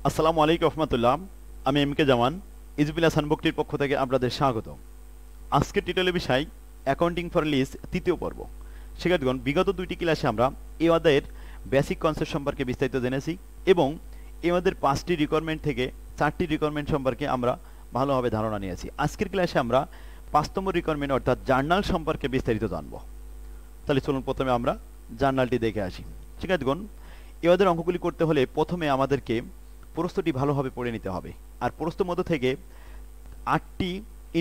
আসসালামু আলাইকুম রহমতুল্লাহ। আমি এম কে জামান, ইজবিলা সানবুকটির পক্ষ থেকে আপনাদের স্বাগত। আজকের টিটলের বিষয় অ্যাকাউন্টিং ফর লিজ তৃতীয় পর্ব। শিক্ষার্থীগণ, বিগত দুইটি ক্লাসে আমরা এই অধ্যায়ের বেসিক কনসেপ্ট সম্পর্কে বিস্তারিত জেনেছি এবং এই অধ্যায়ের 5টি রিকোয়ারমেন্ট থেকে 4টি রিকোয়ারমেন্ট সম্পর্কে আমরা ভালোভাবে ধারণা নিয়েছি। আজকের ক্লাসে আমরা 5তম রিকোয়ারমেন্ট অর্থাৎ জার্নাল সম্পর্কে বিস্তারিত জানব। তাহলে চলুন প্রথমে আমরা জার্নালটি দেখে আসি। শিক্ষার্থীগণ, এই অধ্যায়ের অঙ্কগুলি করতে হলে প্রথমে আমাদেরকে প্রশ্নটি ভালোভাবে পড়ে নিতে হবে। আর প্রশ্নের মধ্য থেকে 8টি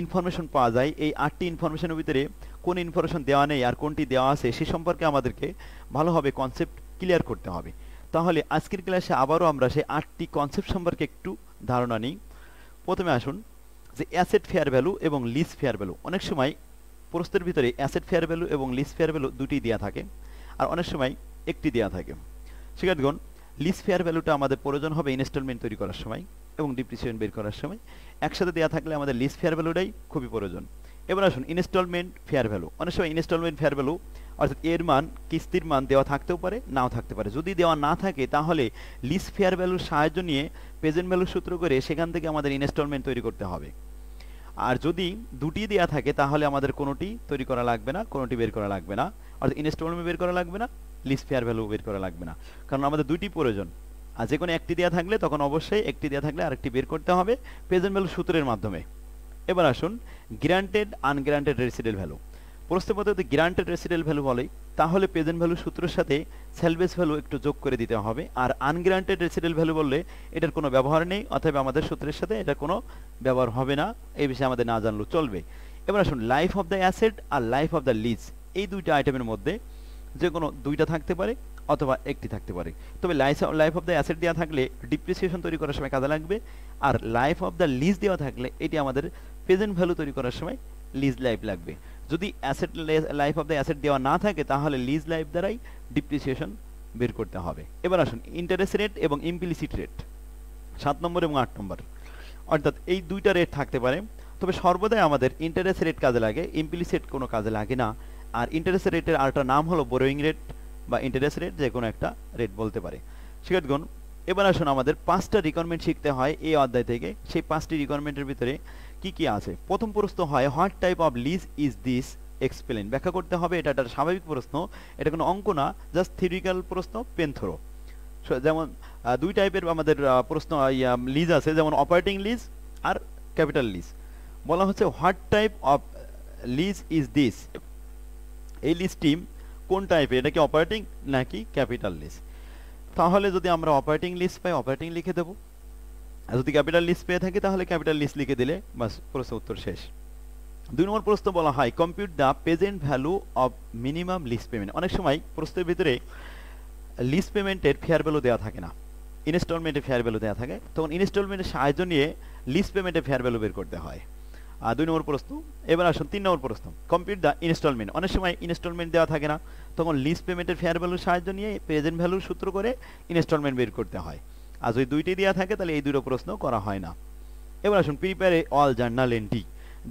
ইনফরমেশন পাওয়া যায়। এই 8টি ইনফরমেশনের ভিতরে কোন ইনফরমেশন দেওয়া নেই আর কোনটি দেওয়া আছে সে সম্পর্কে আমাদেরকে ভালোভাবে কনসেপ্ট ক্লিয়ার করতে হবে। তাহলে আজকের ক্লাসে আবারও আমরা সেই 8টি কনসেপ্ট সম্পর্কে একটু ধারণা নিই। প্রথমে আসুন যে অ্যাসেট ফেয়ার ভ্যালু এবং লিজ ফেয়ার ভ্যালু। অনেক সময় প্রশ্নের ভিতরে অ্যাসেট ফেয়ার ভ্যালু এবং লিজ ফেয়ার ভ্যালু দুটি দেওয়া থাকে আর অনেক সময় একটি দেওয়া থাকে। শিক্ষার্থীগণ, লিজ ফেয়ার ভ্যালুটা আমাদের প্রয়োজন হবে ইনস্টলমেন্ট তৈরি করার সময় এবং ডিপ্রিসিয়েশন বের করার সময়। একসাথে দেওয়া থাকলে আমাদের লিজ ফেয়ার ভ্যালুটাই খুবই প্রয়োজন। এবার আসুন ইনস্টলমেন্ট ফেয়ার ভ্যালু। অনেক সময় ইনস্টলমেন্ট ফেয়ার ভ্যালু অর্থাৎ এর মান, কিস্তির মান দেওয়া থাকতেও পারে, নাও থাকতে পারে। যদি দেওয়া না থাকে তাহলে লিজ ফেয়ার ভ্যালুর সাহায্য নিয়ে প্রেজেন্ট ভ্যালু সূত্র করে সেখান থেকে আমাদের ইনস্টলমেন্ট তৈরি করতে হবে। আর যদি দুটি দেওয়া থাকে তাহলে আমাদের কোনোটি তৈরি করা লাগবে না, কোনোটি বের করা লাগবে না। অর্থাৎ ইনস্টলমেন্ট বের করা লাগবে না, লিজ ফেয়ার ভ্যালু বের করা লাগবে না, কারণ আমাদের দুইটি প্রয়োজন। আর যে কোনো একটি দেওয়া থাকলে তখন অবশ্যই একটি দেওয়া থাকলে আরেকটি বের করতে হবে প্রেজেন্ট ভ্যালু সূত্রের মাধ্যমে। এবার আসুন গ্রান্টেড আনগ্রান্টেড রেসিডেন্ট ভ্যালু। প্রশ্নের মধ্যে যদি গ্রান্টেড রেসিডেন্ট ভ্যালু বলে তাহলে প্রেজেন্ট ভ্যালু সূত্রের সাথে সেলভেজ ভ্যালু একটু যোগ করে দিতে হবে। আর আনগ্রান্টেড রেসিডেন্ট ভ্যালু বললে এটার কোনো ব্যবহার নেই, অথবা আমাদের সূত্রের সাথে এটা কোনো ব্যবহার হবে না, এই বিষয়ে আমাদের না জানলেও চলবে। এবার আসুন লাইফ অফ দ্য অ্যাসেট আর লাইফ অফ দ্য লিজ, এই দুইটা আইটেমের মধ্যে যে কোনো দুইটা থাকতে পারে অথবা একটি থাকতে পারে। তবে লাইফ অফ দ্য অ্যাসেট দেওয়া থাকলে ডিপ্রিসিয়েশন তৈরি করার সময় কাজে লাগবে, আর লাইফ অফ দ্য লিজ দেওয়া থাকলে এটি আমাদের প্রেজেন্ট ভ্যালু তৈরি করার সময় লিজ লাইফ লাগবে। যদি asset life of the asset দেওয়া না থাকে তাহলে লিজ লাইফ দ্বারাই ডিপ্রিসিয়েশন বের করতে হবে। এবার আসুন ইন্টারেস্ট রেট এবং ইমপ্লিসিট রেট, 7 নম্বর এবং 8 নম্বর, অর্থাৎ এই দুইটা রেট থাকতে পারে। তবে সর্বদাই আমাদের ইন্টারেস্ট রেট কাজে লাগে, ইমপ্লিসিট কোনো কাজে লাগে না। আর ইন্টারেস্ট রেটের আরেকটা নাম হলো বোরোয়িং রেট বা ইন্টারেস্ট রেট, যে কোনো একটা রেট বলতে পারে। শিক্ষার্থীগণ, এবার আসুন আমাদের 5টা রিকোয়ারমেন্ট শিখতে হয় এই অধ্যায় থেকে। সেই 5টি রিকোয়ারমেন্টের ভিতরে কি কি আছে? প্রথম প্রশ্ন হয় what type of lease is this, explain. ব্যাখ্যা করতে হবে। এটা একটা স্বাভাবিক প্রশ্ন, এটা কোনো অঙ্ক না, জাস্ট থিওরিক্যাল প্রশ্ন, পেন থ্রো। যেমন দুই টাইপের আমাদের প্রশ্ন লিজ আছে, যেমন অপারেটিং লিজ আর ক্যাপিটাল লিজ। বলা হচ্ছে what type of lease is this, এই লিজটি কোন টাইপের, এটা কি অপারেটিং নাকি ক্যাপিটাল লিজ? তাহলে যদি আমরা অপারেটিং লিজ পাই অপারেটিং লিখে দেবো, আর যদি ক্যাপিটাল লিজ পেয়ে থাকি তাহলে ক্যাপিটাল লিজ লিখে দিলে বাস, প্রশ্ন উত্তর শেষ। 2 নম্বর প্রশ্ন বলা হয় compute the present value of minimum lease payment. অনেক সময় প্রশ্নের ভিতরে লিজ পেমেন্টের ফেয়ার ভ্যালু দেওয়া থাকে না, ইনস্টলমেন্টের ফেয়ার ভ্যালু দেওয়া থাকে, তখন ইনস্টলমেন্টের সাহায্য নিয়ে লিজ পেমেন্টের ফেয়ার ভ্যালু বের করতে হয়। আর 2 নম্বর প্রশ্ন। এবার আসুন 3 নম্বর প্রশ্ন, কম্পিউট দ্য ইনস্টলমেন্ট। অনেক সময় ইনস্টলমেন্ট দেওয়া থাকে না, তখন লিজ পেমেন্টের ফেয়ার ভ্যালুর সাহায্য নিয়ে প্রেজেন্ট ভ্যালুর সূত্র করে ইনস্টলমেন্ট বের করতে হয়। আর যদি দুইটি দেওয়া থাকে তাহলে এই দুটো প্রশ্ন করা হয় না। এবার আসুন prepare all journal entry,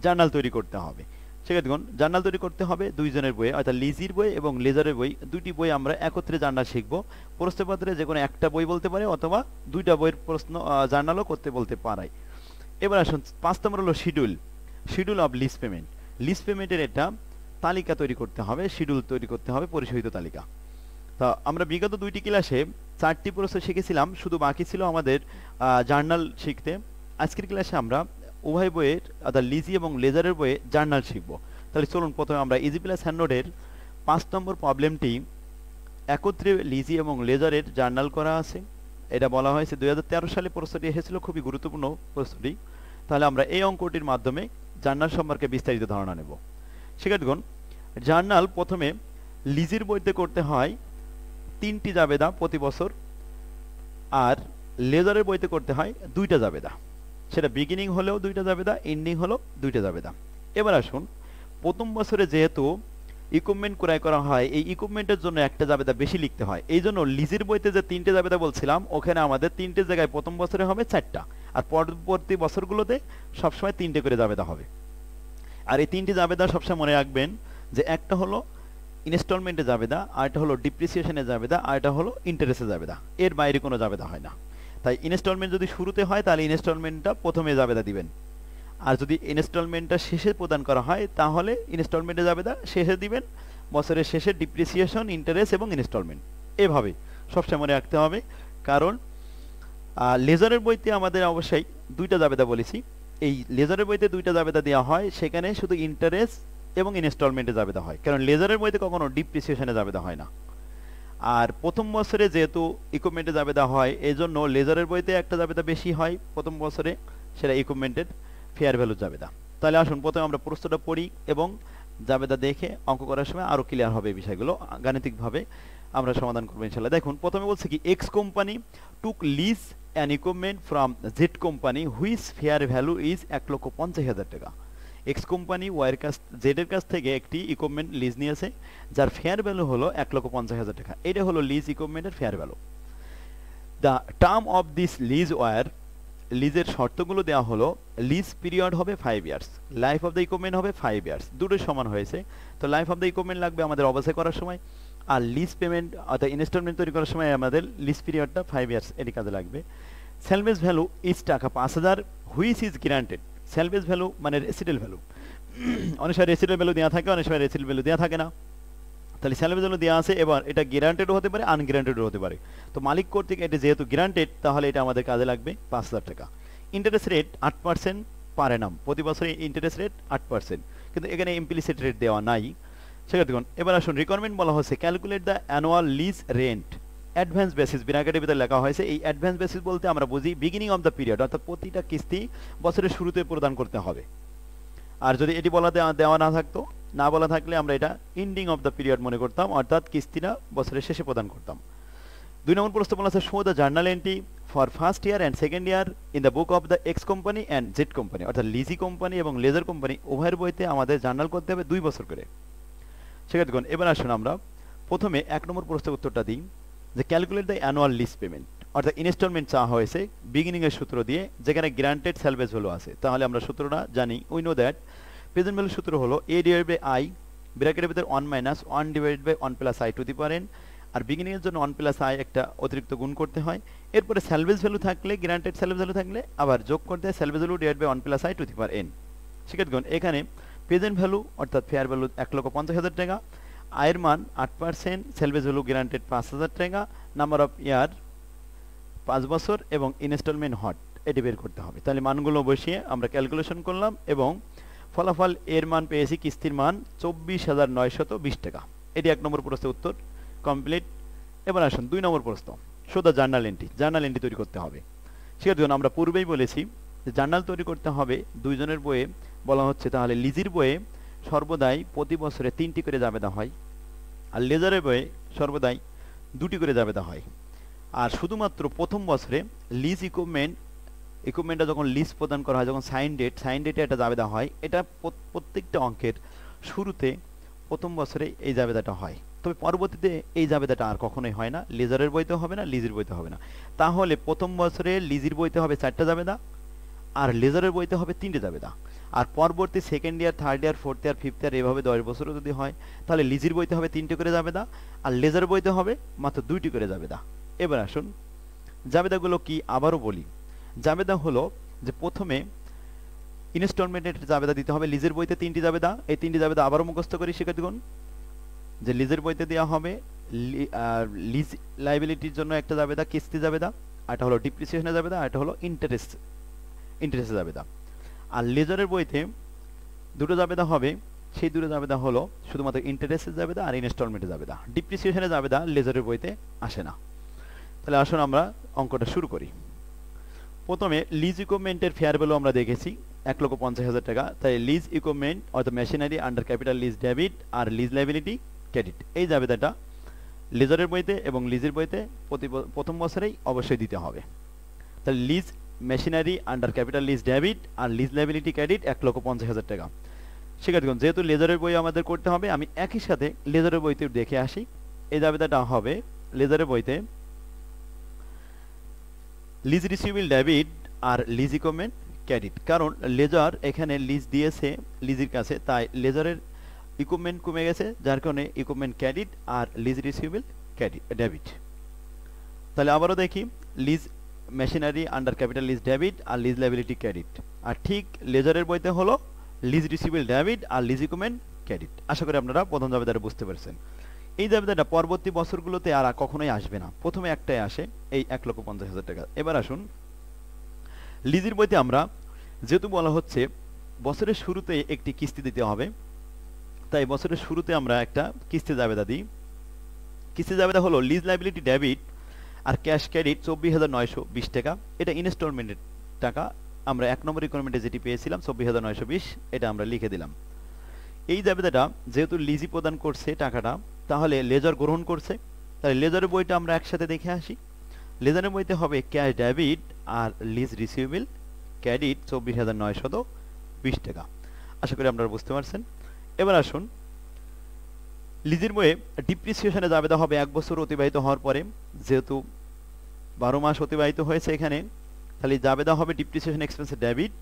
journal তৈরি করতে হবে। সেক্ষেত্রে জার্নাল তৈরি করতে হবে দুইজনের বইয়ে, অর্থাৎ লিজির বই এবং লেজারের বই, দুইটি বই আমরা একত্রে জার্নাল শিখবো। প্রশ্নপত্রে যে কোনো একটা বই বলতে পারে অথবা দুইটা বইয়ের প্রশ্ন জার্নালও করতে বলতে পারায়। এবার আসুন 5 নম্বর হলো schedule, schedule of lease payment. Lease পেমেন্টের একটা তালিকা তৈরি করতে হবে, শিডিউল তৈরি করতে হবে, পরিশোধিত তালিকা। তা আমরা বিগত দুইটি ক্লাসে 4টি প্রশ্ন শিখেছিলাম, শুধু বাকি ছিল আমাদের জার্নাল শিখতে। আজকের ক্লাসে আমরা উভয় বইয়ের অর্থাৎ লিজি এবং লেজারের বইয়ে জার্নাল শিখব। তাহলে চলুন প্রথমে আমরা ইজি প্লাস হ্যান্ডনোটের 5 নম্বর প্রবলেমটি একত্রে লিজি এবং লেজারের জার্নাল করা আছে। এটা বলা হয়েছে 2013 সালে প্রশ্নটি এসেছিল, খুবই গুরুত্বপূর্ণ প্রশ্নটি। তাহলে আমরা এই অঙ্কটির মাধ্যমে জার্নাল সম্পর্কে বিস্তারিত ধারণা নেব। শিক্ষার্থীগণ, জার্নাল প্রথমে লিজির বইতে করতে হয় 3টি জাবেদা প্রতি বছর, আর লেজারের বইতে করতে হয় 2টা জাবেদা। সেটা বিগিনিং হলেও 2টা জাবেদা, এন্ডিং হলেও 2টা জাবেদা। এবার আসুন প্রথম বছরে যেহেতু ইকুইপমেন্ট ক্রয় করা হয়, এই ইকুইপমেন্টের জন্য একটা জাবেদা বেশি লিখতে হয়। এই জন্য লিজের বইতে যে 3টে জাবেদা বলছিলাম ওখানে আমাদের 3টে জায়গায় প্রথম বছরে হবে 4টা, আর পরবর্তী বছরগুলোতে সবসময় 3টে করে জাবেদা হবে। আর এই 3টি জাবেদা সবসময় মনে রাখবেন যে একটা হলো ইনস্টলমেন্টে জাবেদা, আর এটা হলো ডিপ্রিসিয়েশনের জাবেদা, আর এটা হলো ইন্টারেস্টের জাবেদা, এর বাইরে কোনো জাবেদা হয় না। তাই ইনস্টলমেন্ট যদি শুরুতে হয় তাহলে ইনস্টলমেন্টটা প্রথমে জাবেদা দিবেন, আর যদি ইনস্টলমেন্টটা শেষে প্রদান করা হয় তাহলে ইনস্টলমেন্টে জাবেদা শেষে দিবেন, বছরের শেষে ডিপ্রিসিয়েশন, ইন্টারেস্ট এবং ইনস্টলমেন্ট এভাবে সবসময় মনে রাখতে হবে। কারণ লেজারের বইতে আমাদের অবশ্যই দুইটা জাবেদা বলেছি, এই লেজারের বইতে দুইটা জাবেদা দেওয়া হয়, সেখানে শুধু ইন্টারেস্ট এবং ইনস্টলমেন্টে জাবেদা হয়, কারণ লেজারের বইতে কখনো ডিপ্রিসিয়েশনে জাবেদা হয় না। আর প্রথম বছরে যেহেতু ইকুইপমেন্টে জাবেদা হয়, এই জন্য লেজারের বইতে একটা জাবেদা বেশি হয় প্রথম বছরে, সেটা ইকুইপমেন্টের ফেয়ার ভ্যালু জাবেদা। তাহলে আসুন প্রথমে আমরা প্রশ্নটা পড়ি এবং জাবেদা দেখে অঙ্ক করার সময় আরও ক্লিয়ার হবে এই বিষয়গুলো, গাণিতিকভাবে আমরা সমাধান করবো ইনশাল্লাহ। দেখুন প্রথমে বলছে কি, X company took lease an equipment from Z company which fair value is 1,50,000 টাকা। এক্স কোম্পানি ওয়াইয়ের কাছ জেডের কাছ থেকে একটি ইকুইপমেন্ট লিজ নিয়েছে যার ফেয়ার ভ্যালু হলো 1,50,000 টাকা। এটা হলো লিজ ইকুইপমেন্টের fair value. The term of this lease were, লিজের শর্তগুলো দেওয়া হলো, লিজ পিরিয়ড হবে 5 years, life of the equipment হবে 5 ইয়ার্স, দুটোই সমান হয়েছে। তো লাইফ অফ দ্য ইকুইপমেন্ট লাগবে আমাদের অবশ্যই করার সময়, আর লিজ পেমেন্ট অর্থাৎ ইনস্টলমেন্ট তৈরি করার সময় আমাদের লিজ পিরিয়ডটা 5 ইয়ার্স, এটি কাজে লাগবে। সেলভেজ ভ্যালু ইজ টাকা 5,000 which is granted. Salvage value মানে রেসিডেল ভ্যালু, অনেক সময় রেসিডেল ভ্যালু দেওয়া থাকে, অনেক সময় রেসিডেল ভ্যালু দেওয়া থাকে না। তাহলে সেলভেজ ভ্যালু দেওয়া আছে, এবার এটা গ্যারান্টেডও হতে পারে, আনগ্যারান্টেডও হতে পারে। তো মালিক কর্তৃক এটা যেহেতু গ্যারান্টেড, তাহলে এটা আমাদের কাজে লাগবে 5,000 টাকা। ইন্টারেস্ট রেট 8% পার অ্যানাম, প্রতি বছরে ইন্টারেস্ট রেট 8%, কিন্তু এখানে ইমপ্লিসিট রেট দেওয়া নাই। সেক্ষেত্রে এবার আসুন রিকোয়ারমেন্ট বলা হচ্ছে, calculate the annual lease rent advance basis, ব্র্যাকেটের ভিতরে লেখা হয়েছে। এই অ্যাডভান্স বেসিস বলতে আমরা বুঝি বিগিনিং অফ দ্য পিরিয়ড, অর্থাৎ প্রতিটা কিস্তি বছরের শুরুতে প্রদান করতে হবে। আর যদি এটি বলা দেওয়া না থাকতো, না বলা থাকলে আমরা এটা এন্ডিং অফ দ্য পিরিয়ড মনে করতাম, অর্থাৎ কিস্তিটা বছরের শেষে প্রদান করতাম। 2 নম্বর প্রশ্ন বলা আছে, show the journal entry for first year and second year in the book of the x company and Z company, অর্থাৎ লিজি কোম্পানি এবং লেজার কোম্পানি উভয়ের বইতে আমাদের জার্নাল করতে হবে 2 বছর করে। সেক্ষেত্রে এবার আসুন আমরা প্রথমে 1 নম্বর প্রশ্নের উত্তরটা দিই, যে calculate the annual lease payment, অর্থাৎ ইনস্টলমেন্ট চাওয়া হয়েছে বিগিনিং এর সূত্র দিয়ে, যেখানে গ্রান্টেড সেলভেজ ভ্যালু আছে। তাহলে আমরা সূত্রটা জানি, we know that present value সূত্র হলো a ডিভাইডেড বাই i, ব্র্যাকেটের ভিতরে 1 - 1 divided by 1 + i to the power n, আর বিগিনিং এর জন্য 1 + i একটা অতিরিক্ত গুণ করতে হয়। এরপরে সেলভেজ ভ্যালু থাকলে, গ্রান্টেড সেলভেজ ভ্যালু থাকলে আবার যোগ করতে হয় salvage value divide by 1 + i to the power n। সেক্ষেত্রে এখানে প্রেজেন্ট ভ্যালু অর্থাৎ ফেয়ার ভ্যালু 1,50,000 টাকা, আয়ের মান 8%, সেলভেজ ভ্যালু গ্রান্টেড 5,000 টাকা, নাম্বার অফ ইয়ার 5 বছর এবং ইনস্টলমেন্ট হট, এটি বের করতে হবে। তাহলে মানগুলো বসিয়ে আমরা ক্যালকুলেশন করলাম এবং ফলাফল এর মান পেয়েছি, কিস্তির মান 24,920 টাকা। এটি 1 নম্বর প্রশ্নের উত্তর কমপ্লিট। এবার আসুন 2 নম্বর প্রশ্ন, show the journal entry, journal entry তৈরি করতে হবে। সেজন্য আমরা পূর্বেই বলেছি যে জার্নাল তৈরি করতে হবে দুইজনের বইয়ে বলা হচ্ছে। তাহলে লিজির বইয়ে সর্বদাই প্রতি বছরে 3টি করে জাবেদা হয়, আর লেজারের বইয়ে সর্বদাই 2টি করে জাবেদা হয়। আর শুধুমাত্র প্রথম বছরে লিজ ইকুইপমেন্টটা যখন লিজ প্রদান করা হয়, যখন সাইন ডেটে একটা জাবেদা হয়, এটা প্রত্যেকটা অঙ্কের শুরুতে প্রথম বছরে এই জাবেদাটা হয়। তবে পরবর্তীতে এই জাবেদাটা আর কখনোই হয় না, লেজারের বইতে হবে না, লিজের বইতে হবে না। তাহলে প্রথম বছরে লিজির বইতে হবে 4টা জাবেদা, আর লেজারের বইতে হবে 3টে জাবেদা। আর পরবর্তী second year, third year, fourth year, fifth year, এভাবে 10 বছরও যদি হয়, তাহলে লিজির বইতে হবে 3টে করে জাবেদা, আর লেজার বইতে হবে মাত্র 2টি করে জাবেদা। এবার আসুন জাবেদাগুলো কি আবারও বলি। জাবেদা হলো যে প্রথমে ইনস্টলমেন্টের জাবেদা দিতে হবে, লিজের বইতে 3টি জাবেদা। এই 3টি জাবেদা আবারও মুখস্থ করি শিক্ষার্থীগণ, যে লিজের বইতে দেওয়া হবে লিজ লাইবিলিটির জন্য একটা জাবেদা, কিস্তি জাবেদা, আর এটা হলো ডিপ্রিসিয়েশনের জাবেদা, আর এটা হলো ইন্টারেস্টের জাবেদা। আর লেজারের বইতে 2টো জাবেদা হবে, সেই 2টো জাবেদা হলো শুধুমাত্র ইন্টারেস্টের জাবেদা আর ইনস্টলমেন্টের জাবেদা। ডিপ্রিসিয়েশনের জাবেদা লেজারের বইতে আসে না। তাহলে আসুন আমরা অঙ্কটা শুরু করি। প্রথমে লিজ ইকুইপমেন্টের ফেয়ার ভ্যালু আমরা দেখেছি 1,50,000 টাকা। তাই লিজ ইকুইপমেন্ট অর্থাৎ machinery under capital lease debit আর লিজ লাইবিলিটি ক্রেডিট, এই জাবেদাটা লেজারের বইতে এবং লিজের বইতে প্রথম বছরেই অবশ্যই দিতে হবে। তাহলে lease machinery under capital lease debit আর লিজ লাইবিলিটি ক্রেডিট 1,50,000 টাকা। শিক্ষার্থীগণ যেহেতু লেজারের বই আমাদের করতে হবে, আমি একই সাথে লেজারের বইতে দেখে আসি। এই জাবেদাটা হবে লেজারের বইতে লিজ রিসিভেবল ডেবিট আর লিজ ইকুইপমেন্ট ক্রেডিট, কারণ লেজার এখানে লিজ দিয়েছে লিজের কাছে, তাই লেজারের ইকুইপমেন্ট কমে গেছে, যার কারণে ইকুইপমেন্ট ক্রেডিট আর লিজ রিসিভেবল ডেবিট। তাহলে আবারও দেখি lease machinery under capital lease debit আর লিজ লাইবিলিটি ক্রেডিট। আর ঠিক লেজারের বইতে হলো লিজ রিসিভেবল ডেবিট আর লিজ ইকুইপমেন্ট ক্রেডিট। আশা করি আপনারা প্রথম জাবেদাটা বুঝতে পারছেন। এই জাবেদাটা পরবর্তী বছরগুলোতে আর কখনোই আসবে না, প্রথমে একটাই আসে, এই 1,50,000 টাকা। এবার আসুন লিজের বইতে আমরা যেহেতু বলা হচ্ছে বছরের শুরুতে একটি কিস্তি দিতে হবে, তাই বছরের শুরুতে আমরা একটা কিস্তি জাবেদা দিই। কিস্তি জাবেদা হলো লিজ লাইবিলিটি ডেবিট আর ক্যাশ ক্রেডিট 24,920 টাকা। এটা ইনস্টলমেন্টের টাকা। আমরা 1 নম্বর রিকোয়ারমেন্টে যেটি পেয়েছিলাম 24,920, এটা আমরা লিখে দিলাম। এই জাবেদাটা যেহেতু লিজি প্রদান করছে টাকাটা, তাহলে লেজার গ্রহণ করছে, তাহলে লেজারের বইটা আমরা একসাথে দেখে আসি। লেজারের বইতে হবে ক্যাশ ডেবিট আর লিজ রিসিভেবল ক্রেডিট 24,920 টাকা। আশা করি আপনারা বুঝতে পারছেন। এবার আসুন লিজের বইয়ে ডিপ্রিসিয়েশনে জাবেদা হবে 1 বছর অতিবাহিত হওয়ার পরে, যেহেতু 12 মাস অতিবাহিত হয়েছে এখানে, তাহলে জাবেদা হবে ডিপ্রিসিয়েশন এক্সপেন্স ডেবিট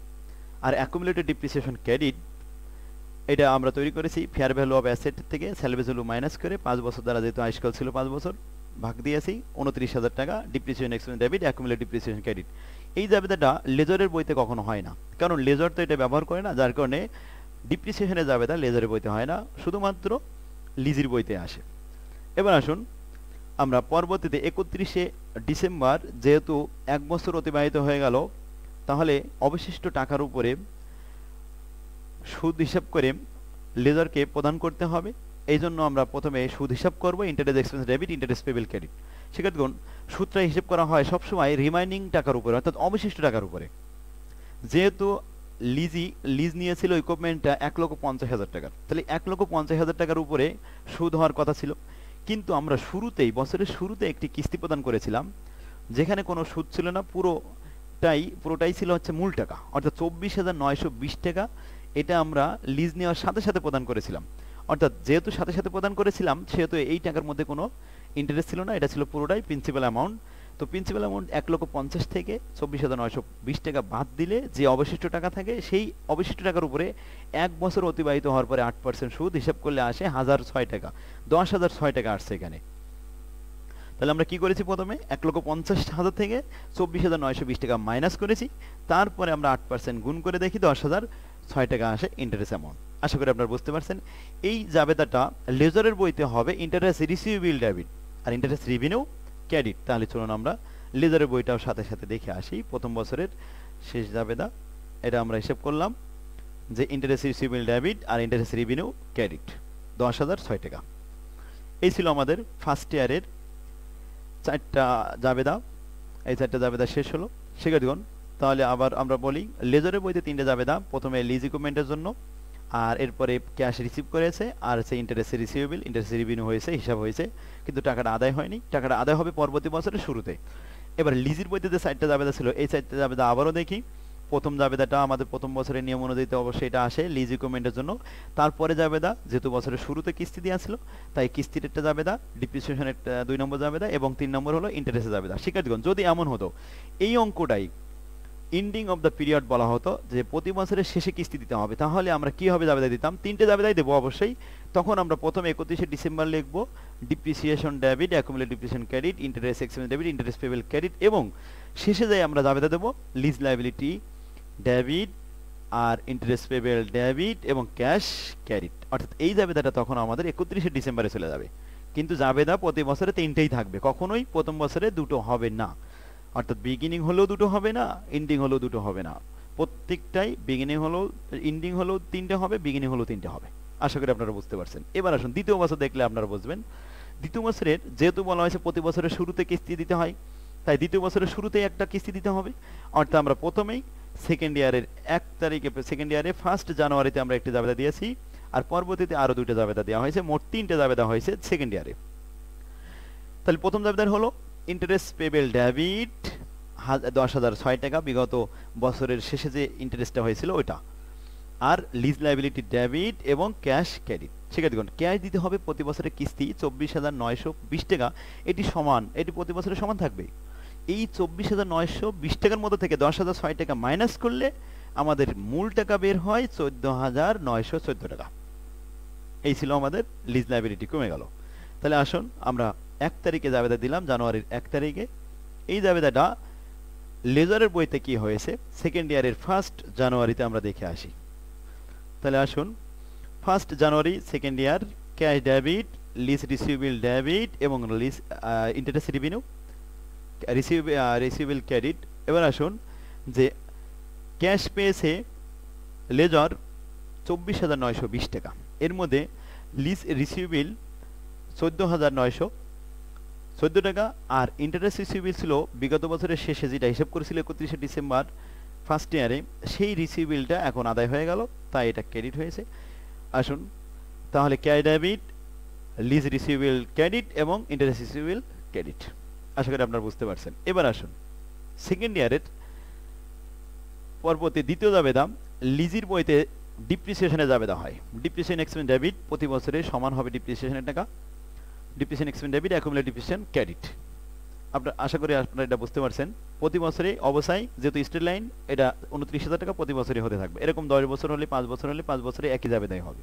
আর অ্যাকুমুলেটেড ডিপ্রিসিয়েশন ক্রেডিট। এটা আমরা তৈরি করেছি ফেয়ার ভ্যালু অফ অ্যাসেট থেকে স্যালভেজ ভ্যালু মাইনাস করে 5 বছর দ্বারা, যেহেতু আইসকাল ছিল 5 বছর, ভাগ দিয়েছি 29,000 টাকা depreciation expense debit accumulated depreciation credit. এই জাবেদাটা লেজারের বইতে কখনো হয় না, কারণ লেজার তো এটা ব্যবহার করে না, যার কারণে ডিপ্রিসিয়েশনের জাবেদা লেজারের বইতে হয় না, শুধুমাত্র লিজির বইতে আসে। এবার আসুন আমরা পরবর্তীতে 31শে ডিসেম্বর যেহেতু 1 বছর অতিবাহিত হয়ে গেল, তাহলে অবশিষ্ট টাকার উপরে সুদ হিসাব করে লেজারকে প্রদান করতে হবে। এই জন্য আমরা প্রথমে সুদ হিসাব করব, interest expense debit, interest payable credit. সেক্ষেত্রে সুদটা হিসাব করা হয় সবসময় রিমাইনিং টাকার উপরে, অর্থাৎ অবশিষ্ট টাকার উপরে। যেহেতু লিজ নিয়েছিল ইকুইপমেন্টটা 1,50,000 টাকার, তাহলে 1,50,000 টাকার উপরে সুদ হওয়ার কথা ছিল, কিন্তু আমরা শুরুতেই বছরের শুরুতে একটি কিস্তি প্রদান করেছিলাম যেখানে কোনো সুদ ছিল না, পুরোটাই ছিল হচ্ছে মূল টাকা, অর্থাৎ 24,920 টাকা। এটা আমরা লিজ নেওয়ার সাথে সাথে প্রদান করেছিলাম, অর্থাৎ যেহেতু সাথে সাথে প্রদান করেছিলাম সেহেতু এই টাকার মধ্যে কোনো ইন্টারেস্ট ছিল না, এটা ছিল পুরোটাই প্রিন্সিপাল অ্যামাউন্ট। তো প্রিন্সিপাল অ্যামাউন্ট 1,50,000 থেকে 24,920 টাকা বাদ দিলে যে অবশিষ্ট টাকা থাকে, সেই অবশিষ্ট টাকার উপরে 1 বছর অতিবাহিত হওয়ার পরে 8% সুদ হিসাব করলে আসে 1,006 টাকা, 10,006 টাকা আসছে এখানে। তাহলে আমরা কি করেছি, প্রথমে 1,50,000 থেকে 24,920 টাকা মাইনাস করেছি, তারপরে আমরা 8% গুণ করে দেখি 10,006 টাকা আসে ইন্টারেস্ট অ্যামাউন্ট। আশা করি আপনারা বুঝতে পারছেন। এই জাবেদাটা লেজারের বইতে হবে ইন্টারেস্ট রিসিভেবল ডেবিট আর ইন্টারেস্ট রেভিনিউ ক্রেডিট। তাহলে চলুন আমরা লেজারের বইটাও সাথে সাথে দেখে আসি। প্রথম বছরের শেষ জাবেদা এটা আমরা হিসাব করলাম যে ইন্টারেস্ট রিসিভেবল ডেবিট আর ইন্টারেস্ট রেভিনিউ ক্রেডিট 10,006 টাকা। এই ছিল আমাদের ফার্স্ট ইয়ারের 4টা জাবেদা। এই 4টা জাবেদা শেষ হলো। শিক্ষার্থীগণ, তাহলে আবার আমরা বলি লেজারের বইতে 3টে জাবেদা, প্রথমে লিজ ইকুইপমেন্টের জন্য, আর এরপরে ক্যাশ রিসিভ করেছে, আর হচ্ছে ইন্টারেস্ট রিসিভেবল, ইন্টারেস্ট রেভিনিউ হয়েছে, হিসাব হয়েছে, কিন্তু টাকাটা আদায় হয়নি। টাকাটা আদায় হবে পরবর্তী বছরের শুরুতে। এবার লিজের বইতে যে 4টা জাবেদা ছিল, এই 4টা জাবেদা আবারও দেখি। প্রথম জাবেদাটা আমাদের প্রথম বছরের নিয়ম অনুযায়ী অবশ্যই এটা আসে লিজ ইকুইপমেন্টের জন্য। তারপরে জাবেদা যেহেতু বছরের শুরুতে কিস্তি দেওয়া ছিল, তাই কিস্তির একটা জাবেদা, ডিপ্রিসিয়েশনের 2 নম্বর জাবেদা, এবং 3 নম্বর হলো ইন্টারেস্টের জাবেদা। শিক্ষার্থীগণ, যদি এমন হতো এই অঙ্কটাই এন্ডিং অফ দ্য পিরিয়ড বলা হতো, যে প্রতি বছরের শেষে কিস্তি দিতে হবে, তাহলে আমরা কিভাবে জাবেদা দিতাম? 3টে জাবেদাই দেবো অবশ্যই। তখন আমরা প্রথমে 31শে ডিসেম্বর লিখব depreciation debit, accumulated depreciation credit, interest expense debit, interest payable credit, এবং শেষে যাই আমরা জাবেদা দেবো লিজ লাইবিলিটি ডেবিট আর ইন্টারেস্ট পেবেল ডেবিট এবং ক্যাশ ক্রেডিট। অর্থাৎ এই জাবেদাটা তখন আমাদের 31শে ডিসেম্বরে চলে যাবে। কিন্তু জাবেদা প্রতি বছরে 3টেই থাকবে, কখনোই প্রথম বছরে 2টো হবে না। অর্থাৎ বিগিনিং হলেও 2টো হবে না, এন্ডিং হলেও 2টো হবে না, প্রত্যেকটাই বিগিনিং হলেও, এন্ডিং হলেও 3টে হবে, বিগিনিং হলেও 3টে হবে। আশা করি আপনারা বুঝতে পারছেন। এবার আসুন দ্বিতীয় বছর দেখলে আপনারা বুঝবেন। দ্বিতীয় বছরের যেহেতু বলা হয়েছে প্রতি বছরের শুরুতে কিস্তি দিতে হয়, তাই দ্বিতীয় বছরের শুরুতেই একটা কিস্তি দিতে হবে। অর্থাৎ আমরা প্রথমেই সেকেন্ড ইয়ারের 1 তারিখে, সেকেন্ড ইয়ারে 1 জানুয়ারিতে আমরা একটি জাবেদা দিয়েছি, আর পরবর্তীতে আরো 2টা জাবেদা দেওয়া হয়েছে, মোট 3টে জাবেদা হয়েছে সেকেন্ড ইয়ারে। তাহলে প্রথম জাবেদার হলো ইন্টারেস্ট পেবেল ডেবিট 10,006 টাকা, বিগত বছরের শেষে যে ইন্টারেস্টটা হয়েছিল ওইটা, আর লিজ লাইবিলিটি ডেবিট এবং ক্যাশ ক্রেডিট। শিক্ষার্থীগণ, ক্যাশ দিতে হবে প্রতি বছরের কিস্তি 24,920 টাকা, এটি সমান, এটি প্রতি বছরে সমান থাকবে। এই 24,920 টাকার মধ্যে থেকে 10,006 টাকা মাইনাস করলে আমাদের মূল টাকা বের হয় 14,914 টাকা। এই ছিল আমাদের লিজ লাইবিলিটি, কমে গেল। তাহলে আসুন আমরা 1 তারিখে জাবেদা দিলাম, জানুয়ারির 1 তারিখে। এই জাবেদাটা লেজারের বইতে কি হয়েছে সেকেন্ড ইয়ারের 1 জানুয়ারিতে আমরা দেখে আসি। তাহলে আসুন 1 জানুয়ারি second year cash debit, lease receivable debit এবং lease interest revenue receivable credit. এবার আসুন যে ক্যাশ পেয়েছে লেজার 24,920 টাকা, এর মধ্যে লিজ রিসিভেবল 14,914 টাকা, আর ইন্টারেস্ট রিসিভেবল ছিল বিগত বছরের শেষে যেটা হিসাব করেছিল 31শে ডিসেম্বর ফার্স্ট ইয়ারে, সেই রিসিভেবলটা এখন আদায় হয়ে গেল, তাই এটা ক্রেডিট হয়েছে। আসুন তাহলে cash debit, lease receivable credit এবং ইন্টারেস্ট রিসিভেবল ক্রেডিট। আশা করি আপনারা বুঝতে পারছেন। এবার আসুন সেকেন্ড ইয়ারের পরবর্তী দ্বিতীয় জাবেদা, লিজের বইতে ডিপ্রিসিয়েশনে জাবেদা হয়। ডিপ্রিসিয়েশন এক্সপেন্স ডেবিট প্রতি বছরে সমান হবে ডিপ্রিসিয়েশনের টাকা, depreciation expense debit accumulate depreciation credit. আপনারা আশা করি আপনারা এটা বুঝতে পারছেন। প্রতি বছরে অবস্থায় যেহেতু স্ট্রেট লাইন, এটা 29,000 টাকা প্রতি বছরই হতে থাকবে। এরকম 10 বছর হলে 5 বছর হলে 5 বছরে একই জাবেদাই হবে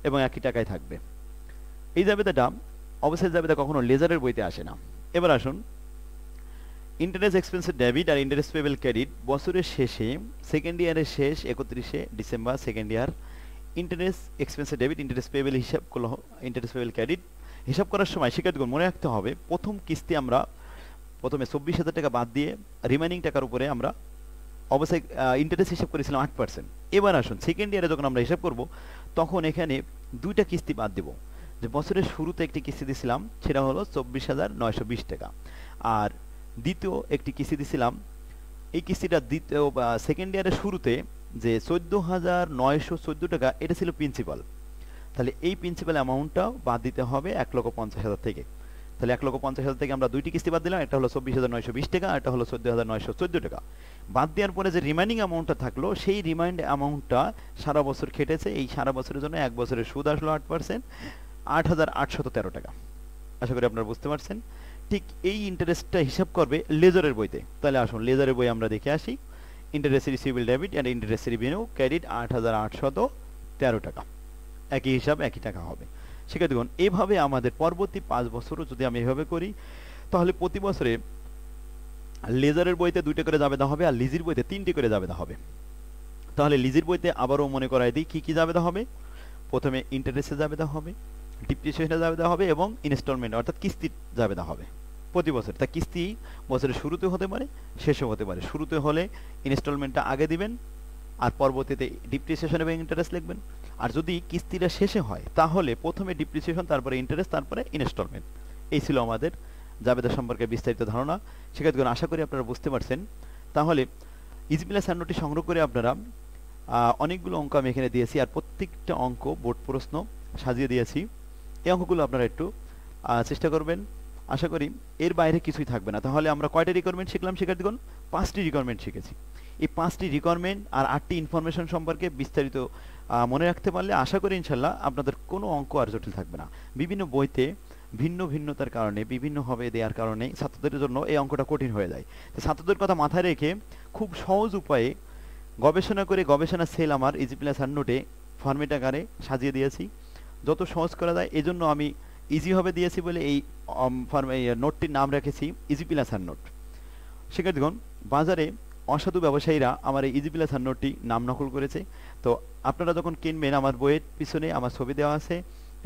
এবং একই টাকায় থাকবে। এই জাবেদাটা অবস্থায় জাবেদা কখনো লেজারের বইতে আসে না। এবার আসুন ইন্টারেস্ট এক্সপেন্সের ডেবিট আর ইন্টারেস্ট পেবল ক্রেডিট বছরের শেষে সেকেন্ড ইয়ারের শেষ 31শে ডিসেম্বর সেকেন্ড ইয়ার ইন্টারেস্ট এক্সপেন্সের ডেবিট ইন্টারেস্ট পেবল হিসাব করলো, ইন্টারেস্ট পেবল ক্রেডিট হিসাব করার সময় শিক্ষার্থীগণ মনে রাখতে হবে প্রথম কিস্তি আমরা প্রথমে 24,000 টাকা বাদ দিয়ে রিমেনিং টাকার উপরে আমরা অবশ্যই ইন্টারেস্ট হিসাব করেছিলাম 8%। এবার আসুন সেকেন্ড ইয়ারে যখন আমরা হিসাব করব তখন এখানে দুইটা কিস্তি বাদ দেব। যে বছরের শুরুতে একটি কিস্তি দিয়েছিলাম সেটা হলো 24,920 টাকা, আর দ্বিতীয় একটি কিস্তি দিয়েছিলাম, এই কিস্তিটা দ্বিতীয় সেকেন্ড ইয়ারের শুরুতে যে 14,914 টাকা, এটা ছিল প্রিন্সিপাল। তাহলে এই প্রিন্সিপাল অ্যামাউন্টটাও বাদ দিতে হবে 1,50,000 থেকে। তাহলে 1,50,000 থেকে আমরা দুইটি কিস্তি বাদ দিলাম, একটা হলো 24,920 টাকা, একটা হলো 14,914 টাকা। বাদ দেওয়ার পরে যে রিমাইনিং অ্যামাউন্টটা থাকলো সেই রিমাইন্ড অ্যামাউন্টটা সারা বছর খেটেছে, এই সারা বছরের জন্য এক বছরের সুদ আসলো 8%, 8,813 টাকা। আশা করি আপনারা বুঝতে পারছেন। ঠিক এই ইন্টারেস্টটা হিসাব করবে লেজারের বইতে। তাহলে আসুন লেজারের বই আমরা দেখে আসি। Interest receivable debit and interest revenue credit 8,813 টাকা, একই হিসাব একই টাকা হবে। শিক্ষার্থীগণ এভাবে আমাদের পরবর্তী 5 বছরও যদি আমি এভাবে করি তাহলে প্রতি বছরে লেজারের বইতে 2টা করে জাবেদা হবে আর লিজের বইতে 3টি করে জাবেদা হবে। তাহলে লিজের বইতে আবারও মনে করাই দিই কি কি জাবেদা হবে। প্রথমে ইন্টারেস্টে জাবেদা হবে, ডিপ্রিসিয়েশনে জাবেদা হবে এবং ইনস্টলমেন্ট অর্থাৎ কিস্তির জাবেদা হবে প্রতি বছর। তা কিস্তি বছরের শুরুতে হতে পারে, শেষে হতে পারে। শুরুতে হলে ইনস্টলমেন্টটা আগে দিবেন আর পরবর্তীতে ডিপ্রিসিয়েশন এবং ইন্টারেস্ট লিখবেন। আর যদি কিস্তিটা শেষে হয় তাহলে প্রথমে ডিপ্রিসিয়েশন, তারপরে ইন্টারেস্ট, তারপরে ইনস্টলমেন্ট। এই ছিল আমাদের জাবেদা সম্পর্কে বিস্তারিত ধারণা। শিক্ষার্থীগণ আশা করি আপনারা বুঝতে পারছেন। তাহলে ইজি প্লাস নোটটি সংগ্রহ করে আপনারা অনেকগুলো অঙ্ক আমি এখানে দিয়েছি আর প্রত্যেকটা অঙ্ক বোর্ড প্রশ্ন সাজিয়ে দিয়েছি। এই অঙ্কগুলো আপনারা একটু চেষ্টা করবেন। আশা করি এর বাইরে কিছুই থাকবে না। তাহলে আমরা কয়টা রিকোয়ারমেন্ট শিখলাম শিক্ষার্থীগণ? 5টি রিকোয়ারমেন্ট শিখেছি। এই 5টি রিকোয়ারমেন্ট আর 8টি ইনফরমেশন সম্পর্কে বিস্তারিত মনে রাখতে পারলে আশা করি ইনশাল্লাহ আপনাদের কোনো অঙ্ক আর জটিল থাকবে না। বিভিন্ন বইতে ভিন্ন ভিন্নতার কারণে বিভিন্নভাবে দেওয়ার কারণে ছাত্রদের জন্য এই অঙ্কটা কঠিন হয়ে যায়। তো ছাত্রদের কথা মাথায় রেখে খুব সহজ উপায়ে গবেষণা করে গবেষণা সেল আমার ইজি প্লাস নোটে ফরম্যাট আকারে সাজিয়ে দিয়েছি। যত সহজ করা যায় এজন্য আমি ইজি হবে দিয়েছি বলে এই নোটটির নাম রেখেছি ইজি প্লাস নোট। শিক্ষার্থীগণ বাজারে অসাধু ব্যবসায়ীরা আমার এই ইজি প্লাস নোটটি নাম নকল করেছে। তো আপনারা যখন কিনবেন আমার বইয়ের পিছনে আমার ছবি দেওয়া আছে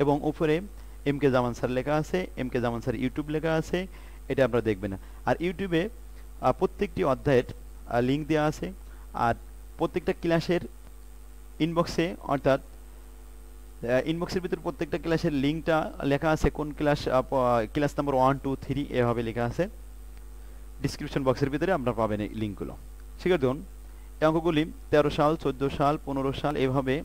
এবং উপরে এমকে জামান স্যার লেখা আছে, এমকে জামান স্যার ইউটিউব লেখা আছে, এটা আপনারা দেখবেন। আর ইউটিউবে প্রত্যেকটি অধ্যায়ের লিঙ্ক দেওয়া আছে আর প্রত্যেকটা ক্লাসের ইনবক্সে অর্থাৎ ইনবক্সের ভিতরে প্রত্যেকটা ক্লাসের লিঙ্কটা লেখা আছে, কোন ক্লাস নাম্বার 1, 2, 3 এভাবে লেখা আছে। ডিসক্রিপশন বক্সের ভিতরে আপনারা পাবেন এই লিঙ্কগুলো। শিক্ষার্থীগণ এই অঙ্কগুলি 13 সাল, 14 সাল, 15 সাল এভাবে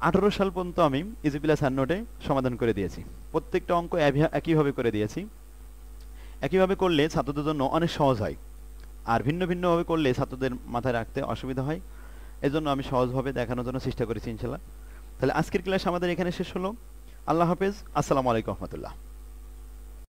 18 সাল পর্যন্ত আমি ইজি প্লাস নোটে সমাধান করে দিয়েছি। প্রত্যেকটা অঙ্ক একইভাবে করে দিয়েছি। একইভাবে করলে ছাত্রদের জন্য অনেক সহজ হয়, আর ভিন্ন ভিন্নভাবে করলে ছাত্রদের মাথায় রাখতে অসুবিধা হয়। এজন্য আমি সহজভাবে দেখানোর জন্য চেষ্টা করেছি ইনশাল্লাহ। তাহলে আজকের ক্লাস আমাদের এখানে শেষ হলো। আল্লাহ হাফেজ, আসসালামু আলাইকুম রহমতুল্লাহ।